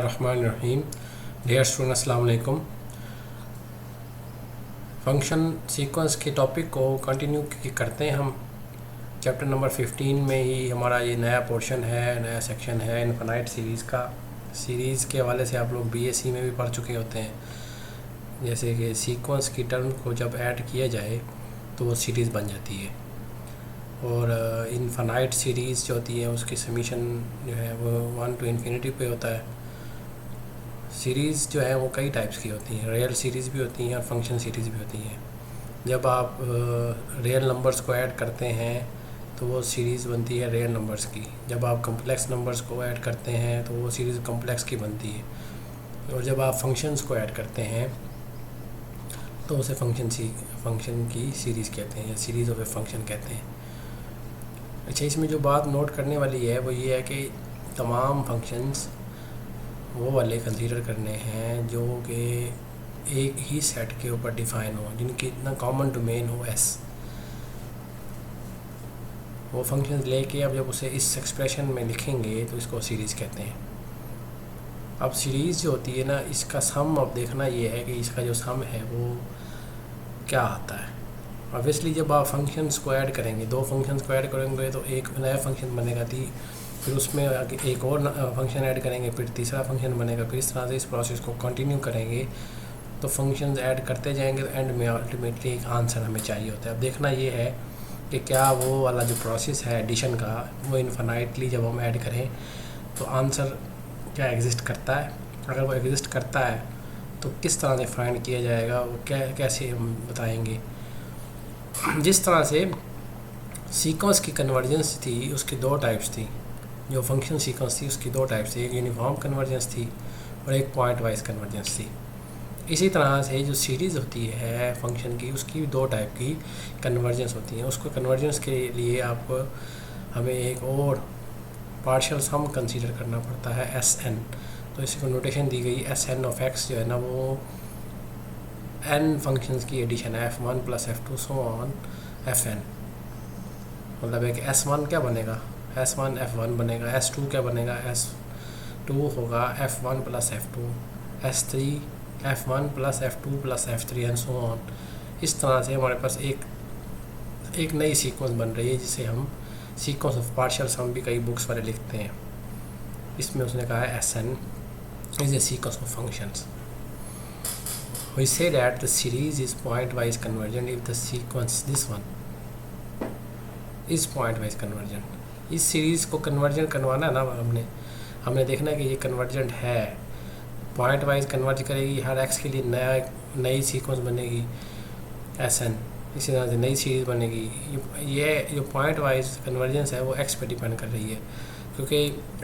Rahim. Dear students, अस्सलाम वालेकुम। Function sequence के टॉपिक को कंटिन्यू करते हैं हम। चैप्टर नंबर 15 में ही हमारा ये नया पोर्शन है, नया सेक्शन है इनफाइनाइट सीरीज़ का। सीरीज़ के हवाले से आप लोग बीएससी में भी पढ़ चुके होते हैं, जैसे कि सीक्वेंस की टर्म को जब ऐड किया जाए तो वो सीरीज़ बन जाती है। और इनफाइनाइट सीरीज़ जो होती है उसकी समीशन जो है वो 1 to इन्फिनिटी पे होता है। सीरीज़ जो है वो कई टाइप्स की होती हैं, रियल सीरीज़ भी होती हैं और फंक्शन सीरीज़ भी होती हैं। जब आप रियल नंबर्स को ऐड करते हैं तो वो सीरीज़ बनती है रियल नंबर्स की। जब आप कम्प्लेक्स नंबर्स को ऐड करते हैं तो वो सीरीज़ कम्प्लेक्स की बनती है। और जब आप फंक्शंस को ऐड करते हैं तो उसे फंक्शन की सीरीज़ कहते हैं या सीरीज़ ऑफ ए फंक्शन कहते हैं। अच्छा, इसमें जो बात नोट करने वाली है वो ये है कि तमाम फंक्शंस वो वाले कंसीडर करने हैं जो कि एक ही सेट के ऊपर डिफ़ाइन हो, जिनकी इतना कॉमन डोमेन हो एस। वो फंक्शंस लेके अब जब उसे इस एक्सप्रेशन में लिखेंगे तो इसको सीरीज़ कहते हैं। अब सीरीज़ जो होती है ना, इसका सम अब देखना ये है कि इसका जो सम है वो क्या आता है। ऑब्वियसली जब आप फंक्शंस को ऐड करेंगे, दो फंक्शंस को ऐड करेंगे तो एक नया फंक्शन बनेगा, फिर उसमें एक और फंक्शन ऐड करेंगे, फिर तीसरा फंक्शन बनेगा, फिर इस तरह से इस प्रोसेस को कंटिन्यू करेंगे तो फंक्शंस ऐड करते जाएंगे तो एंड में अल्टीमेटली एक आंसर हमें चाहिए होता है। अब देखना ये है कि क्या वो वाला जो प्रोसेस है एडिशन का वो इन्फिनाइटली जब हम ऐड करें तो आंसर क्या एग्जिस्ट करता है। अगर वो एग्जिस्ट करता है तो किस तरह से फाइंड किया जाएगा, वो कैसे हम बताएंगे। जिस तरह से सीक्वेंस की कन्वर्जेंस थी उसकी दो टाइप्स थी, जो फंक्शन सीक्वेंस थी उसकी दो टाइप्स थी, एक यूनिफॉर्म कन्वर्जेंस थी और एक पॉइंट वाइज कन्वर्जेंस थी। इसी तरह से जो सीरीज़ होती है फंक्शन की उसकी दो टाइप की कन्वर्जेंस होती हैं। उसको कन्वर्जेंस के लिए आप हमें एक और पार्शियल सम कंसीडर करना पड़ता है एस एन। तो इसको नोटेशन दी गई एस एन ऑफ एक्स जो है ना वो एन फंक्शंस की एडिशन है, F1 + F2 so on Fn। मतलब है कि S1 क्या बनेगा, S1 F1 बनेगा, S2 क्या बनेगा, S2 होगा F1 + F2, S3 F1 + F2 + F3 and so on. इस तरह से हमारे पास एक नई सीक्वेंस बन रही है जिसे हम सीक्वेंस ऑफ पार्शियल सम भी कई बुक्स वाले लिखते हैं। इसमें उसने कहा है Sn is a sequence of functions. We say that the series is point-wise convergent if the sequence this one is point-wise convergent। इस सीरीज़ को कन्वर्जेंट करवाना है ना, हमने देखना है कि ये कन्वर्जेंट है, पॉइंट वाइज कन्वर्ज करेगी, हर एक्स के लिए नई सीक्वेंस बनेगी Sn, इसी तरह से नई सीरीज़ बनेगी। ये जो पॉइंट वाइज कन्वर्जेंस है वो एक्स पे डिपेंड कर रही है, क्योंकि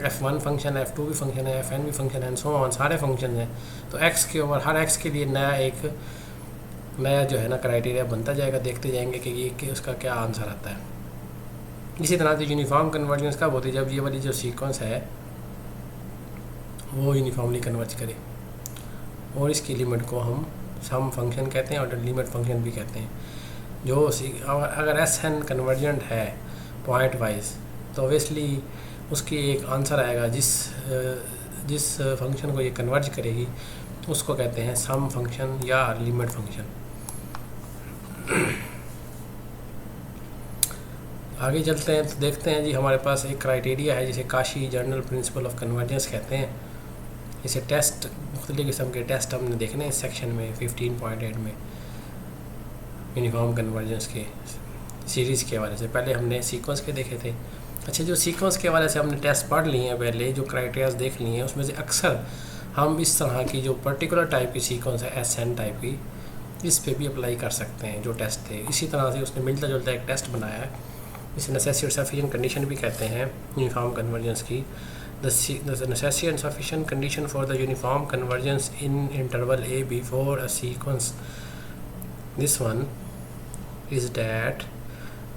F1 फंक्शन है, F2 भी फंक्शन है, Fn भी फंक्शन है, सो ऑन सारे फंक्शन हैं। तो x के ऊपर हर x के लिए नया जो है ना क्राइटेरिया बनता जाएगा, देखते जाएंगे कि उसका क्या आंसर आता है। इसी तरह से यूनिफॉर्म कन्वर्जेंस कब होती है, जब ये वाली जो सीक्वेंस है वो यूनिफॉर्मली कन्वर्ज करे और इसकी लिमिट को हम सम फंक्शन कहते हैं और लिमिट फंक्शन भी कहते हैं। जो अगर Sn कन्वर्जेंट है पॉइंट वाइज तो ऑब्वियसली उसकी एक आंसर आएगा, जिस फंक्शन को ये कन्वर्ज करेगी उसको कहते हैं सम फंक्शन या लिमिट फंक्शन। आगे चलते हैं तो देखते हैं जी, हमारे पास एक क्राइटेरिया है जिसे Kashi general principle of convergence कहते हैं। इसे टेस्ट, मुख्तलिफ किस्म के टेस्ट हमने देखने हैं इस सेक्शन में 15.8 में यूनिफॉर्म कन्वर्जेंस के सीरीज़ के हवाले से। पहले हमने सीक्वेंस के देखे थे। अच्छा, जो सीक्वेंस के हवाले से हमने टेस्ट पढ़ लिए हैं, पहले जो क्राइटेरियाज देख लिए हैं, उसमें से अक्सर हम इस तरह की जो पर्टिकुलर टाइप की सीक्वेंस है Sn टाइप की, इस पे भी अप्लाई कर सकते हैं जो टेस्ट थे। इसी तरह से उसने मिलता जुलता एक टेस्ट बनाया है, इसे नेसेसिटी और सफिशिएंट कंडीशन भी कहते हैं यूनिफॉर्म कन्वर्जेंस की। The necessity and sufficient condition for the uniform convergence in interval a b for a sequence this one is that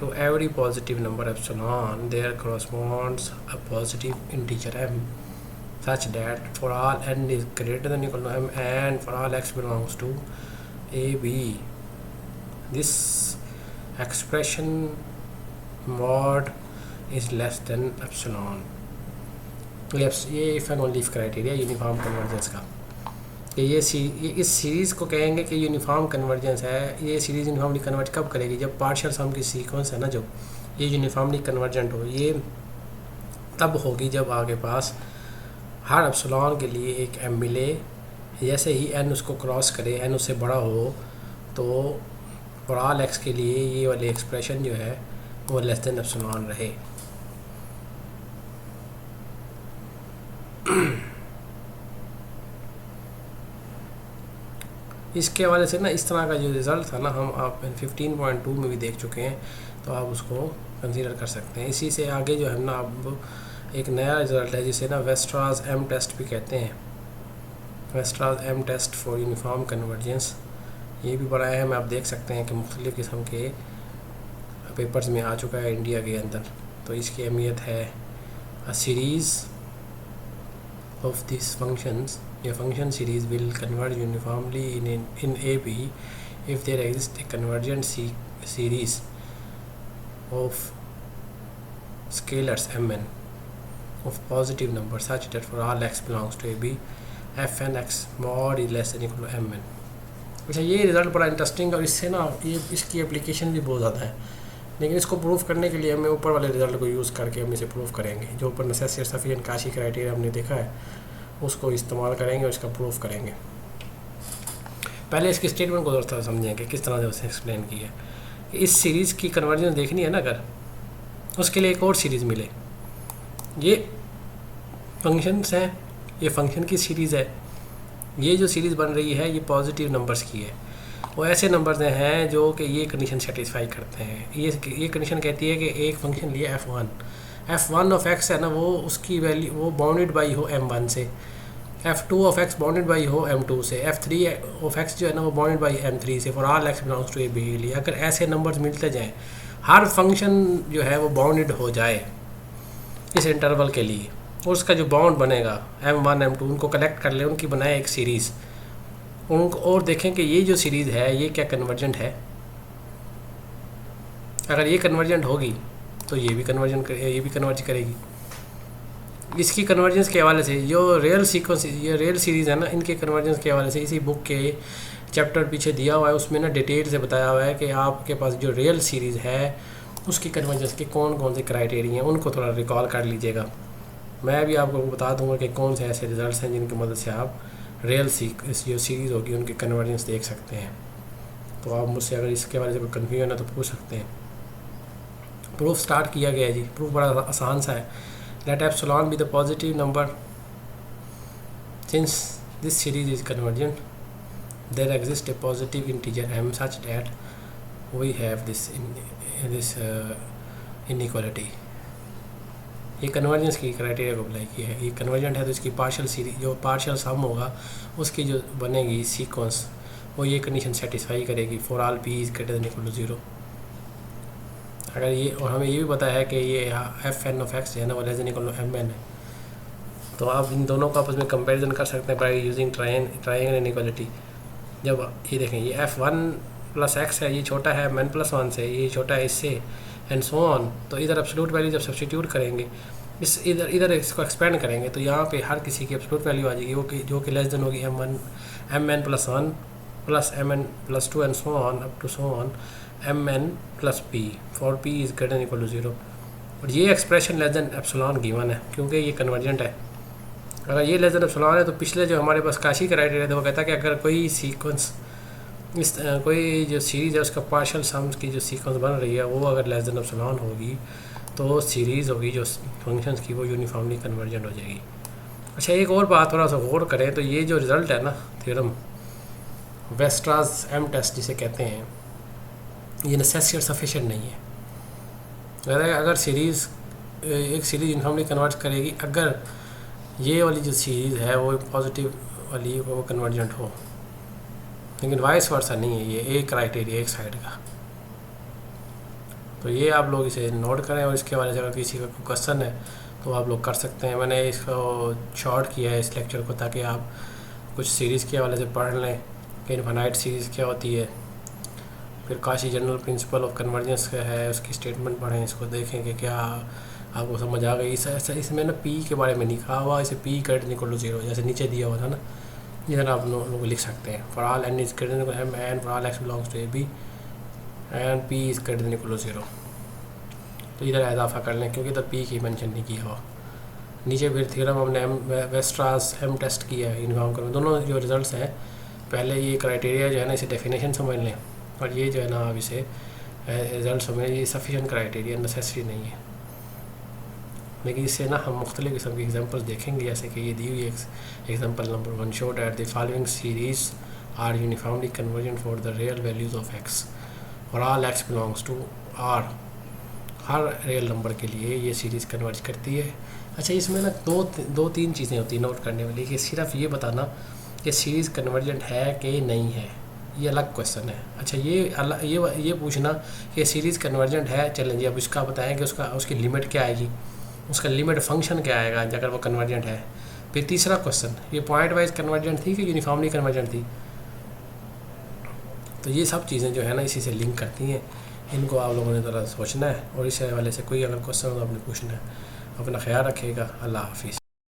to every positive number epsilon there corresponds a positive integer m, such that for all n is greater than or equal to m and for all x belongs to a b, this expression mod is less than epsilon। ये if and only if criteria uniform convergence का, कि ये इस series को कहेंगे कि uniform convergence है। ये सीरीज़ यूनिफॉर्मली कन्वर्ट कब करेगी? जब पार्शियल सम की सीक्वेंस है ना, जो ये यूनिफॉर्मली कन्वर्जेंट हो, ये तब होगी जब आपके पास हर एप्सिलॉन के लिए एक एम मिले। जैसे ही एन उसको क्रॉस करे, एन उससे बड़ा हो, तो फॉर ऑल एक्स के लिए ये वाली एक्सप्रेशन जो है वो लेस देन एप्सिलॉन रहे। इसके हवाले से ना इस तरह का जो रिज़ल्ट था ना, हम आप 15.2 में भी देख चुके हैं, तो आप उसको कंसीडर कर सकते हैं। इसी से आगे जो है ना, अब एक नया रिज़ल्ट है जिसे ना वेस्ट्रास एम टेस्ट भी कहते हैं। Weierstrass M test for uniform convergence, ये भी बड़ा अहम है। आप देख सकते हैं कि मुख्तलिफ़ किस्म के पेपर्स में आ चुका है इंडिया के अंदर। तो इसकी अहमियत है अ series of this functions, a function series will converge uniformly in AB if there exists a convergent series of scalars mn of positive numbers such that for all x belongs to AB fn x mod is less than equal to mn। अच्छा, ये result बड़ा interesting, और इससे ना ये इसकी application भी बहुत ज़्यादा है, लेकिन इसको प्रूव करने के लिए हमें ऊपर वाले रिज़ल्ट को यूज़ करके हम इसे प्रूव करेंगे। जो ऊपर नेसेसरी सफिशिएंट काशी क्राइटेरिया हमने देखा है, उसको इस्तेमाल करेंगे और इसका प्रूफ करेंगे। पहले इसकी स्टेटमेंट को थोड़ा समझेंगे किस तरह से उसने एक्सप्लेन की है। इस सीरीज़ की कन्वर्जेंस देखनी है ना, अगर उसके लिए एक और सीरीज़ मिले। ये फंक्शंस हैं, ये फंक्शन की सीरीज़ है। ये जो सीरीज़ बन रही है ये पॉजिटिव नंबर्स की है। वो ऐसे नंबर्स हैं जो कि ये कंडीशन सेटिस्फाई करते हैं। ये कंडीशन कहती है कि एक फंक्शन लिया f1 ऑफ x है ना, वो उसकी वैल्यू वो बाउंडेड बाई हो m1 से, f2 of x bounded by हो m2 से, f3 ऑफ x जो है ना वो बाउंडेड बाई m3 से, for all x belongs to a b के लिए। अगर ऐसे नंबर्स मिलते जाएँ, हर फंक्शन जो है वो बाउंडेड हो जाए इस इंटरवल के लिए, और उसका जो बाउंड बनेगा m1 m2 उनको कलेक्ट कर ले, उनकी बनाए एक सीरीज़, उनको और देखें कि ये जो सीरीज़ है ये क्या कन्वर्जेंट है। अगर ये कन्वर्जेंट होगी तो ये भी कन्वर्ज करेगी। इसकी कन्वर्जेंस के हवाले से जो रियल सीक्वेंस, ये रियल सीरीज़ है ना, इनके कन्वर्जेंस के हवाले से इसी बुक के चैप्टर पीछे दिया हुआ है, उसमें ना डिटेल से बताया हुआ है कि आपके पास जो रियल सीरीज़ है उसकी कन्वर्जेंस के कौन कौन से क्राइटेरिया हैं, उनको थोड़ा रिकॉल कर लीजिएगा। मैं भी आपको बता दूंगा कि कौन से ऐसे रिज़ल्ट हैं जिनकी मदद से आप रियल जो सीरीज़ होगी उनकी कन्वर्जेंस देख सकते हैं। तो आप मुझसे अगर इसके बारे में कोई कन्फ्यूजन है तो पूछ सकते हैं। प्रूफ स्टार्ट किया गया है जी। प्रूफ बड़ा आसान सा है। Let epsilon be the positive number since this series is convergent there exist a positive integer m such that we have this inequality. ये कन्वर्जेंस की क्राइटेरिया को अप्लाई किया है। ये कन्वर्जेंट है तो इसकी पार्शियल सीरीज जो पार्शियल सम होगा उसकी जो बनेगी सीक्वेंस वो ये कंडीशन सेटिस्फाई करेगी for all p is greater than equal to 0। अगर ये, और हमें ये भी पता है कि ये fn ऑफ x जो है ना वो less than equal to mn है, तो आप इन दोनों को आपस में कंपैरिजन कर सकते हैं बाय यूजिंग ट्रायंगल इनइक्वालिटी। जब ये देखें ये f1 प्लस x है, ये छोटा है mn प्लस 1 से, ये छोटा है इससे, एंड सो ऑन। तो इधर एब्सोल्यूट वैल्यू जब सब्स्टिट्यूट करेंगे, इस इधर इसको एक्सपेंड करेंगे, तो यहाँ पे हर किसी की एब्सोल्यूट वैल्यू आ जाएगी जो कि लेस देन होगी mn plus 1 plus mn plus 2 and so on up to so on mn plus p for p is greater than equal to 0। और ये expression less than epsilon given है क्योंकि ये convergent है। अगर ये लेस देन एप्सिलॉन है तो पिछले जो हमारे पास काशी क्राइटेरिया था वो कहता है कि अगर कोई सीक्वेंस कोई जो सीरीज़ है उसका पार्शियल सम्स की जो सीक्वेंस बन रही है वो अगर लेस देन एप्सिलॉन होगी तो सीरीज़ होगी जो फंक्शंस की वो यूनिफॉर्मली कन्वर्जेंट हो जाएगी। अच्छा, एक और बात थोड़ा सा गौर करें तो ये जो रिज़ल्ट है ना थ्योरम वेस्ट्रास एम टेस्ट जिसे कहते हैं, ये नेसेसरी और सफिशिएंट नहीं है। अगर सीरीज़ एक सीरीज़ यूनिफॉर्मली कन्वर्ट करेगी अगर ये वाली जो सीरीज़ है वो पॉजिटिव वाली वो कन्वर्जेंट हो, लेकिन वाइस वर्सा नहीं है। ये एक क्राइटेरिया एक साइड का। तो ये आप लोग इसे नोट करें और इसके बारे में अगर किसी का कोई क्वेश्चन है तो आप लोग कर सकते हैं। मैंने इसको शॉर्ट किया है इस लेक्चर को ताकि आप कुछ सीरीज़ के हवाले से पढ़ लें कि इनफाइनाइट सीरीज़ क्या होती है, फिर Kashi general principle of convergence का है उसकी स्टेटमेंट पढ़ें, इसको देखें कि क्या आपको समझ आ गई। इसमें ना पी के बारे में नहीं कहा हुआ, इसे पी ग्रेटर इक्वल टू 0 जैसे नीचे दिया हुआ था ना, इधर आप लोग लिख सकते हैं for all n is greater than m and for all x belongs to a b and p is greater than equal to 0। तो इधर इजाफा कर लें क्योंकि इधर पी की मेंशन नहीं किया हुआ। नीचे फिर थ्योरम हमने वेस्ट्रास एम टेस्ट किया है यूनिफॉर्म कर, दोनों जो रिजल्ट्स हैं पहले ये क्राइटेरिया जो है ना इसे डेफिनेशन समझ लें, और ये जो है ना आप इसे रिजल्ट समझ, ये सफिशेंट क्राइटेरिया नेसेसरी नहीं है। लेकिन इससे ना हम मुख्तलिफ़ किस्म की एग्जांपल्स देखेंगे, जैसे कि ये दी हुई example number 1 show that the following series are uniformly convergent for the real values of x और all x belongs to R. हर रियल नंबर के लिए ये सीरीज़ कन्वर्ज करती है। अच्छा, इसमें ना दो तीन चीज़ें होती हैं नोट करने वाली, कि सिर्फ ये बताना कि सीरीज़ कन्वर्जेंट है कि नहीं है, ये अलग क्वेश्चन है। अच्छा, ये पूछना कि सीरीज़ कन्वर्जेंट है, चलें जी अब इसका बताएं कि उसकी लिमिट क्या आएगी, उसका लिमिट फंक्शन क्या आएगा अगर वो कन्वर्जेंट है। फिर तीसरा क्वेश्चन, ये पॉइंट वाइज कन्वर्जेंट थी कि यूनिफॉर्मली कन्वर्जेंट थी। तो ये सब चीज़ें जो है ना इसी से लिंक करती हैं, इनको आप लोगों ने ज़रा सोचना है, और इस हवाले से कोई अगर क्वेश्चन हो तो आपने पूछना है। अपना ख्याल रखिएगा। अल्लाह हाफिज़।